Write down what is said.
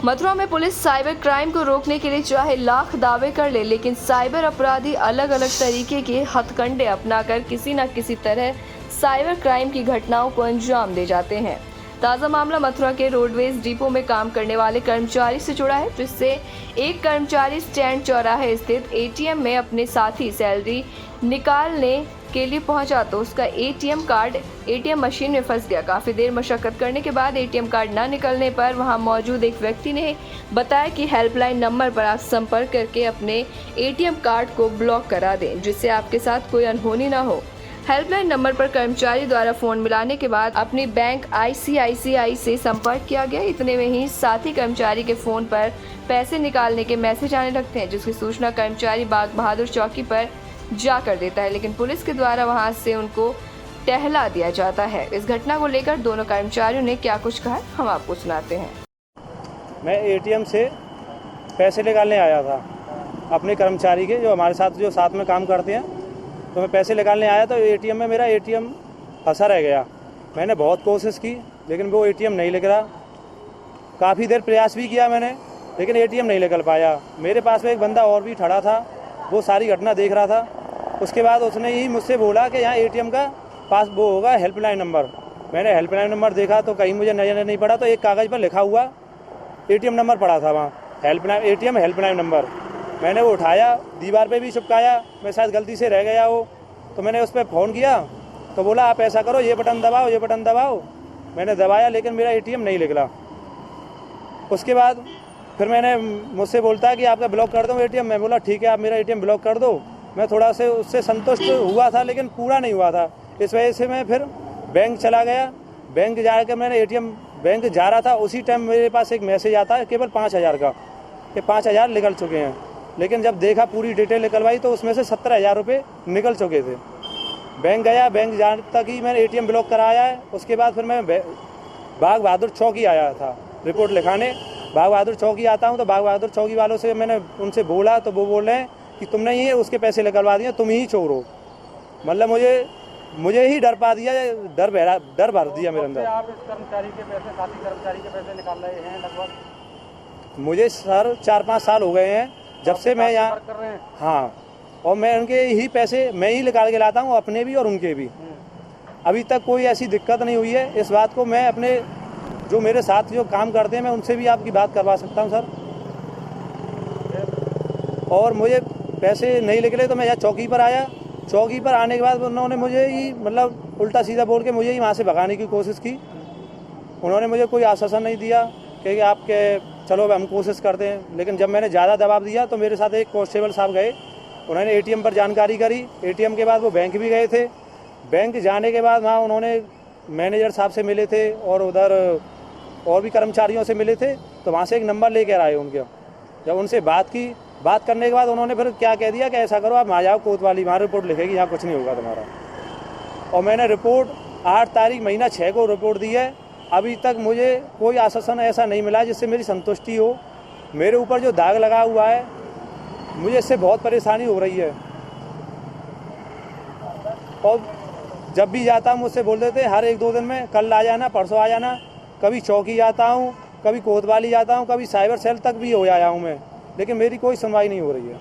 मथुरा में police cyber crime को रोकने के लिए चाहे लाख दावे कर ले, लेकिन साइबर अपराधी अलग अलग तरीके के हथकंडे अपनाकर किसी न किसी तरह साइबर क्राइम की घटनाओं को अंजाम दे जाते हैं। ताज़ा मामला मथुरा के रोडवेज डिपो में काम करने वाले कर्मचारी से जुड़ा है, जिससे एक कर्मचारी स्टैंड चौराहे स्थित एटीएम में अपने साथी सैलरी निकालने के लिए पहुंचा तो उसका एटीएम कार्ड एटीएम मशीन में फंस गया। काफ़ी देर मशक्कत करने के बाद एटीएम कार्ड न निकलने पर वहां मौजूद एक व्यक्ति ने बताया कि हेल्पलाइन नंबर पर आप संपर्क करके अपने एटीएम कार्ड को ब्लॉक करा दें, जिससे आपके साथ कोई अनहोनी न हो। हेल्पलाइन नंबर पर कर्मचारी द्वारा फोन मिलाने के बाद अपनी बैंक ICICI से संपर्क किया गया। इतने में ही साथी कर्मचारी के फोन पर पैसे निकालने के मैसेज आने लगते हैं, जिसकी सूचना कर्मचारी बाग बहादुर चौकी पर जाकर देता है, लेकिन पुलिस के द्वारा वहां से उनको टहला दिया जाता है। इस घटना को लेकर दोनों कर्मचारियों ने क्या कुछ कहा, हम आपको सुनाते हैं। मैं एटीएम से पैसे निकालने आया था अपने कर्मचारी के, जो हमारे साथ जो साथ में काम करते हैं, तो मैं पैसे निकालने आया तो एटीएम में मेरा एटीएम फंसा रह गया। मैंने बहुत कोशिश की लेकिन वो एटीएम नहीं निकला। काफ़ी देर प्रयास भी किया मैंने, लेकिन एटीएम नहीं निकल पाया। मेरे पास में एक बंदा और भी खड़ा था, वो सारी घटना देख रहा था। उसके बाद उसने ही मुझसे बोला कि यहाँ एटीएम का पास वो होगा हेल्पलाइन नंबर। मैंने हेल्पलाइन नंबर देखा तो कहीं मुझे नज़र नहीं पड़ा, तो एक कागज़ पर लिखा हुआ एटीएम नंबर पड़ा था वहाँ, एटीएम हेल्पलाइन नंबर। मैंने वो उठाया, दीवार पे भी चिपकाया, मैं शायद गलती से रह गया वो, तो मैंने उस पर फ़ोन किया तो बोला आप ऐसा करो, ये बटन दबाओ, ये बटन दबाओ। मैंने दबाया लेकिन मेरा एटीएम नहीं निकला। उसके बाद फिर मैंने मुझसे बोलता है कि आपका ब्लॉक कर दूँ एटीएम। मैं बोला ठीक है, आप मेरा एटीएम ब्लॉक कर दो। मैं थोड़ा से उससे संतुष्ट हुआ था लेकिन पूरा नहीं हुआ था। इस वजह से मैं फिर बैंक चला गया। बैंक जाकर मैंने एटीएम बैंक जा रहा था, उसी टाइम मेरे पास एक मैसेज आता है केवल 5,000 का, कि 5,000 निकल चुके हैं। लेकिन जब देखा पूरी डिटेल निकलवाई तो उसमें से 17,000 रुपये निकल चुके थे। बैंक गया, बैंक जाने तक ही मैंने एटीएम ब्लॉक कराया है। उसके बाद फिर मैं बाग बहादुर चौकी आया था रिपोर्ट लिखाने। बाग बहादुर चौकी आता हूँ तो बाग बहादुर चौकी वालों से मैंने उनसे बोला तो वो बोल रहे हैं कि तुमने ही उसके पैसे निकलवा दिए, तुम ही चोर हो। मतलब मुझे ही डर पा दिया, डर भर दिया मेरे अंदर। आप इस कर्मचारी के पैसे, साथी कर्मचारी के पैसे निकाल रहे हैं लगभग? मुझे सर 4-5 साल हो गए हैं जब से मैं यहाँ कर रहे हैं। हाँ, और मैं उनके ही पैसे मैं ही निकाल के लाता हूँ, अपने भी और उनके भी। अभी तक कोई ऐसी दिक्कत नहीं हुई है। इस बात को मैं अपने जो मेरे साथ जो काम करते हैं मैं उनसे भी आपकी बात करवा सकता हूँ सर। और मुझे पैसे नहीं निकले तो मैं यहाँ चौकी पर आया। चौकी पर आने के बाद उन्होंने मुझे ही मतलब उल्टा सीधा बोल के मुझे ही वहाँ से भगाने की कोशिश की। उन्होंने मुझे कोई आश्वासन नहीं दिया कि आपके चलो हम कोशिश करते हैं। लेकिन जब मैंने ज़्यादा दबाव दिया तो मेरे साथ एक कांस्टेबल साहब गए, उन्होंने एटीएम पर जानकारी करी। एटीएम के बाद वो बैंक भी गए थे। बैंक जाने के बाद वहाँ उन्होंने मैनेजर साहब से मिले थे और उधर और भी कर्मचारियों से मिले थे, तो वहाँ से एक नंबर लेकर आए उनके। जब उनसे बात की, बात करने के बाद उन्होंने फिर क्या कह दिया कि ऐसा करो आप आ जाओ कोतवाली, वहाँ रिपोर्ट लिखेगी, यहाँ कुछ नहीं होगा तुम्हारा। और मैंने रिपोर्ट 8 तारीख महीना 6 को रिपोर्ट दी है। अभी तक मुझे कोई आश्वासन ऐसा नहीं मिला जिससे मेरी संतुष्टि हो। मेरे ऊपर जो दाग लगा हुआ है मुझे इससे बहुत परेशानी हो रही है। और जब भी जाता हूँ मुझसे बोल देते हैं हर 1-2 दिन में कल आ जाना, परसों आ जाना। कभी चौकी जाता हूँ, कभी कोतवाली जाता हूँ, कभी साइबर सेल तक भी हो आया हूँ मैं, लेकिन मेरी कोई सुनवाई नहीं हो रही है।